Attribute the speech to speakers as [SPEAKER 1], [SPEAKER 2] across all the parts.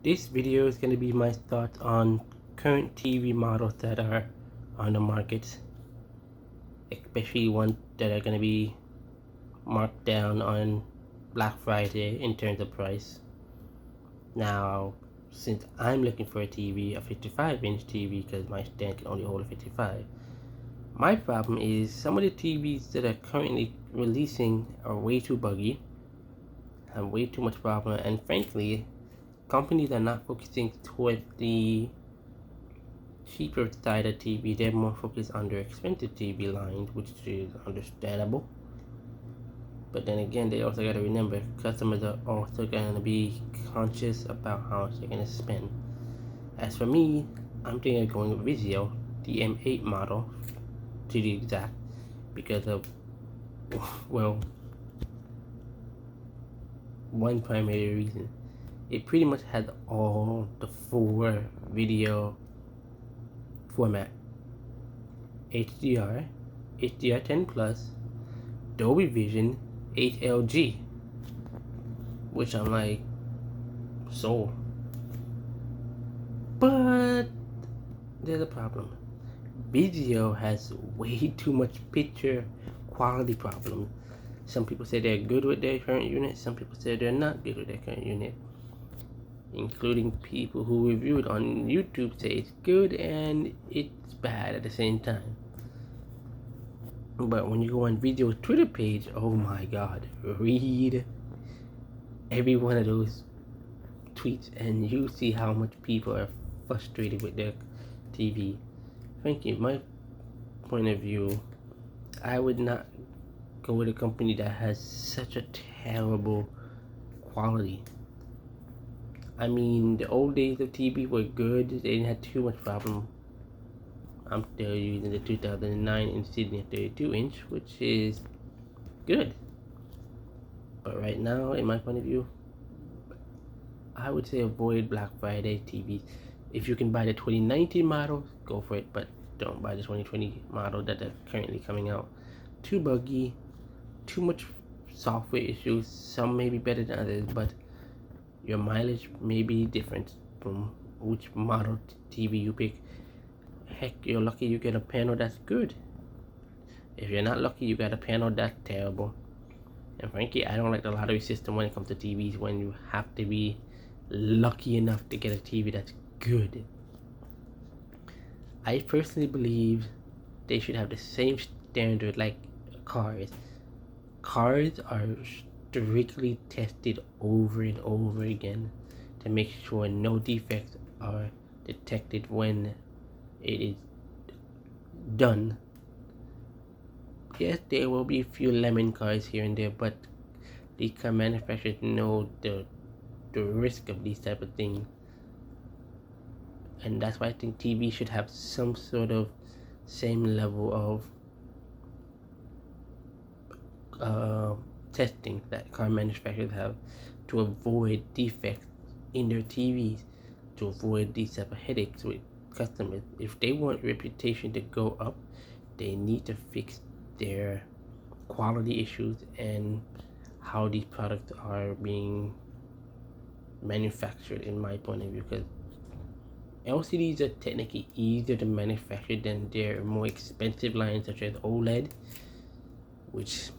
[SPEAKER 1] This video is going to be my thoughts on current TV models that are on the market, especially ones that are going to be marked down on Black Friday in terms of price. Now, since I'm looking for a TV, a 55-inch TV, because my stand can only hold a 55, my problem is some of the TVs that are currently releasing are way too buggy, have way too much problem, and frankly, companies are not focusing towards the cheaper side of TV. They're more focused on their expensive TV lines, which is understandable. But then again, they also got to remember customers are also going to be conscious about how much they're going to spend. As for me, I'm thinking of going with Vizio, the M8 model, to be exact, because of, well, one primary reason. It pretty much has all the 4 video format: HDR, HDR10 Plus, Dolby Vision, HLG, which I'm like, sold. But there's a problem. Vizio has way too much picture quality problems. Some people say they're good with their current unit, some people say they're not good with their current unit, including people who reviewed on YouTube say it's good and it's bad at the same time. But when you go on Vizio's Twitter page, oh my god, read every one of those tweets and you see how much people are frustrated with their TV. Frankly, my point of view, I would not go with a company that has such a terrible quality. I mean, the old days of TV were good, they didn't have too much problem. I'm still using the 2009 Insignia 32-inch, which is good. But right now, in my point of view, I would say avoid Black Friday TVs. If you can buy the 2019 model, go for it, but don't buy the 2020 model that are currently coming out. Too buggy, too much software issues. Some may be better than others, but your mileage may be different from which model TV you pick. Heck, you're lucky you get a panel that's good. If you're not lucky, you got a panel that's terrible. And frankly, I don't like the lottery system when it comes to TVs, when you have to be lucky enough to get a TV that's good. I personally believe they should have the same standard like cars. Cars are strictly tested over and over again to make sure no defects are detected when it is done. Yes, there will be a few lemon cars here and there, but the car manufacturers know the risk of these type of things, and that's why I think TV should have some sort of same level of testing that car manufacturers have to avoid defects in their TVs, to avoid these type of headaches with customers. If they want reputation to go up, they need to fix their quality issues and how these products are being manufactured, in my point of view, because LCDs are technically easier to manufacture than their more expensive lines such as OLED, which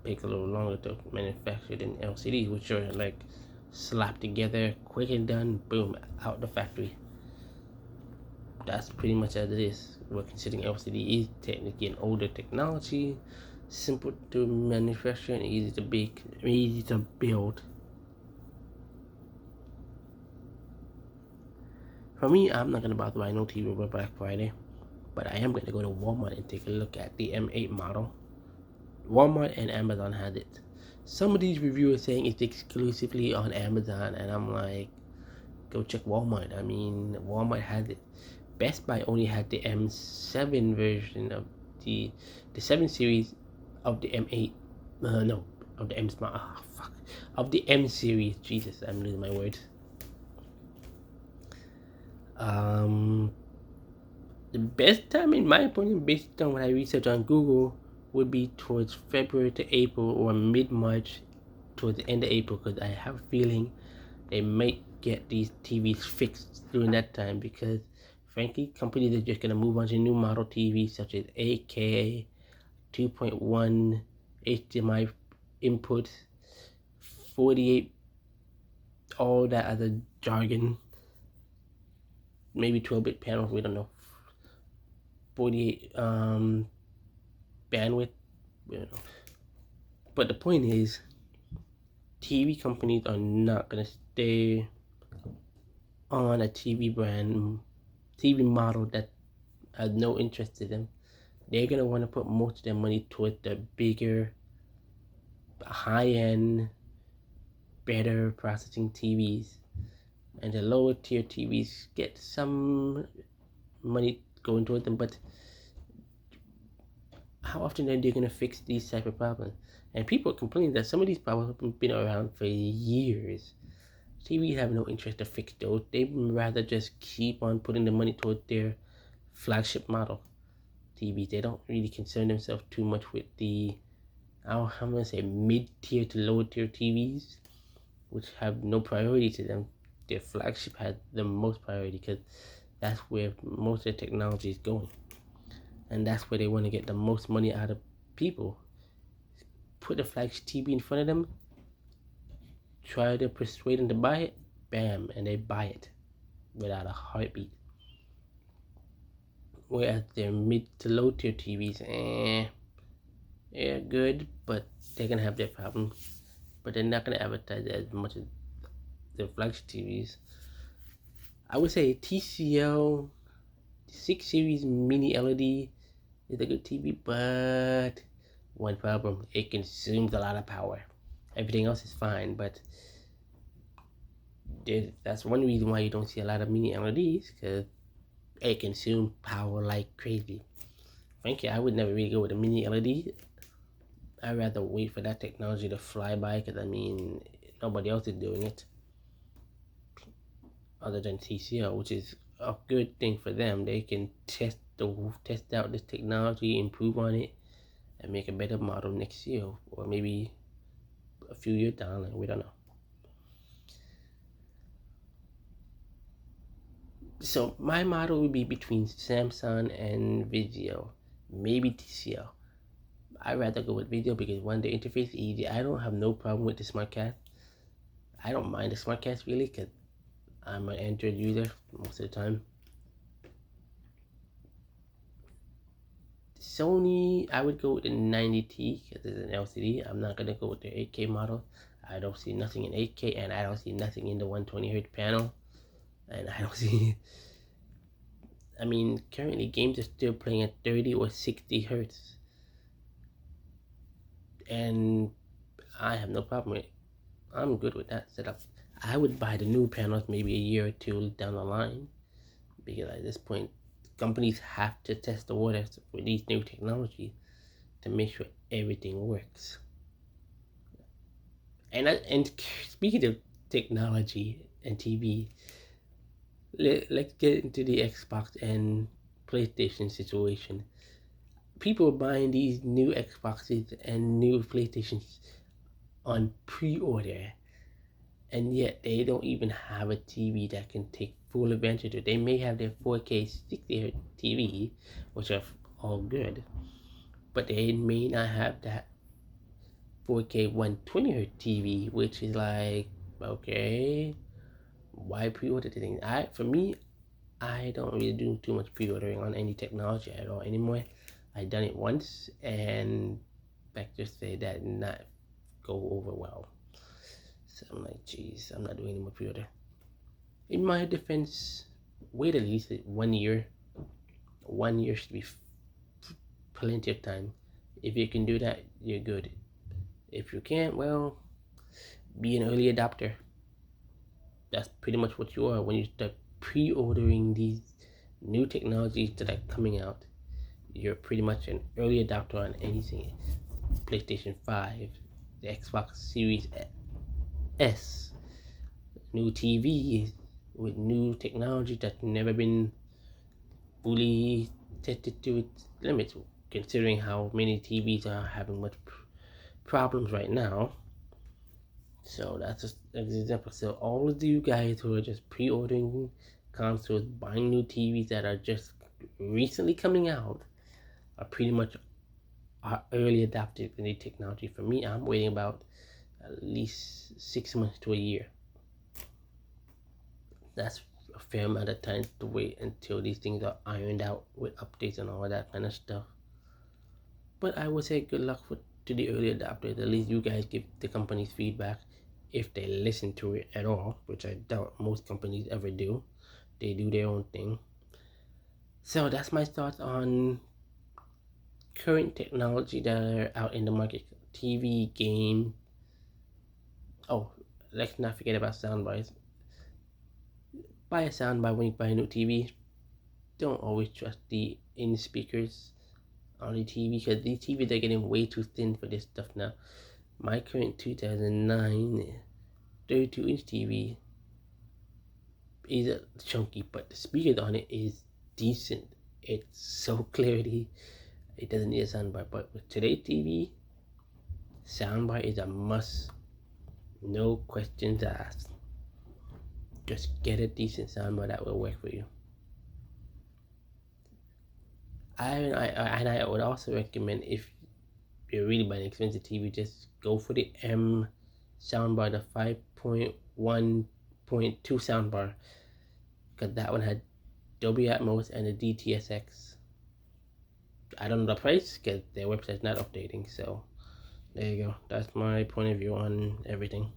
[SPEAKER 1] takes a little longer to manufacture than LCDs, which are like slapped together, quick and done, boom, out the factory. That's pretty much as it is. We're considering LCD is technically an older technology, simple to manufacture and easy to bake, easy to build. For me, I'm not gonna bother buy no TV over Black Friday, but I am gonna go to Walmart and take a look at the M8 model. Walmart and Amazon has it. Some of these reviewers saying it's exclusively on Amazon, and I'm like, go check Walmart. I mean, Walmart has it. Best Buy only had the M7 version of the 7 series of the M8. No, of the M Smart. Oh, fuck. Of the M series. Jesus, I'm losing my words. The best time, in my opinion, based on what I researched on Google, would be towards February to April or mid-March, towards the end of April, because I have a feeling they might get these TVs fixed during that time, because frankly, companies are just gonna move on to new model TVs such as 8K, 2.1 HDMI input, 48, all that other jargon, maybe 12-bit panels, we don't know, 48 bandwidth, we don't know. But the point is, TV companies are not gonna stay on a TV model that has no interest in them. They're gonna want to put most of their money towards the bigger, high-end, better processing TVs, and the lower tier TVs get some money going towards them. But how often are they gonna fix these type of problems? And people complain that some of these problems have been around for years. TVs have no interest to fix those. They'd rather just keep on putting the money toward their flagship model TVs. They don't really concern themselves too much with the, I'm gonna say, mid-tier to lower-tier TVs, which have no priority to them. Their flagship has the most priority, because that's where most of the technology is going, and that's where they want to get the most money out of people. Put the flagship TV in front of them, try to persuade them to buy it, bam, and they buy it without a heartbeat. Whereas their mid to low tier TVs, yeah, good, but they're gonna have their problems. But they're not gonna advertise as much as their flagship TVs. I would say TCL 6 Series Mini LED is a good TV, but one problem: it consumes a lot of power. Everything else is fine, but that's one reason why you don't see a lot of mini LEDs, because it consumes power like crazy. Frankly, I would never really go with a mini LED. I'd rather wait for that technology to fly by, because I mean, nobody else is doing it other than TCL, which is a good thing for them. They can test out this technology, improve on it, and make a better model next year, or maybe a few years down the line. We don't know. So my model would be between Samsung and Vizio, maybe TCL. I'd rather go with Vizio because, one, the interface is easy. I don't have no problem with the SmartCast. I don't mind the SmartCast really, because I'm an Android user most of the time. Sony, I would go with the 90T because it's an LCD. I'm not gonna go with the 8K model. I don't see nothing in 8K, and I don't see nothing in the 120Hz panel. And I don't see. I mean, currently games are still playing at 30 or 60 hertz, and I have no problem with it. I'm good with that setup. I would buy the new panels maybe a year or two down the line, because at this point, companies have to test the waters with these new technologies to make sure everything works. And speaking of technology and TV, let's get into the Xbox and PlayStation situation. People are buying these new Xboxes and new PlayStations on pre-order, and yet they don't even have a TV that can take full advantage of it. They may have their 4K 60Hz TV, which are all good, but they may not have that 4K 120Hz TV, which is like, okay, why pre-order the thing? For me, I don't really do too much pre-ordering on any technology at all anymore. I done it once, and back just say that did not go over well. So I'm like, geez, I'm not doing any more pre-order. In my defense, wait at least 1 year. 1 year should be plenty of time. If you can do that, you're good. If you can't, well, be an early adopter. That's pretty much what you are when you start pre-ordering these new technologies that are coming out. You're pretty much an early adopter on anything. PlayStation 5, the Xbox Series S, new TVs with new technology that's never been fully tested to its limits, considering how many TVs are having much problems right now. So that's just an example. So all of you guys who are just pre-ordering consoles, buying new TVs that are just recently coming out, are pretty much early adopted in the technology. For me, I'm waiting about at least 6 months to a year. That's a fair amount of time to wait until these things are ironed out with updates and all that kind of stuff. But I would say good luck to the early adopters. At least you guys give the companies feedback if they listen to it at all, which I doubt most companies ever do. They do their own thing. So that's my thoughts on current technology that are out in the market. TV, game. Oh, let's not forget about soundbars. Buy a soundbar when you buy a new TV. Don't always trust the in speakers on the TV because these TVs are getting way too thin for this stuff now. My current 2009 32-inch TV is chunky, but the speakers on it is decent. It's so clarity. It doesn't need a soundbar. But with today's TV, soundbar is a must. No questions asked. Just get a decent soundbar that will work for you. I would also recommend, if you're really buying an expensive TV, just go for the M soundbar, the 5.1.2 soundbar, because that one had Dolby Atmos and the DTSX. I don't know the price because their website's not updating. So there you go. That's my point of view on everything.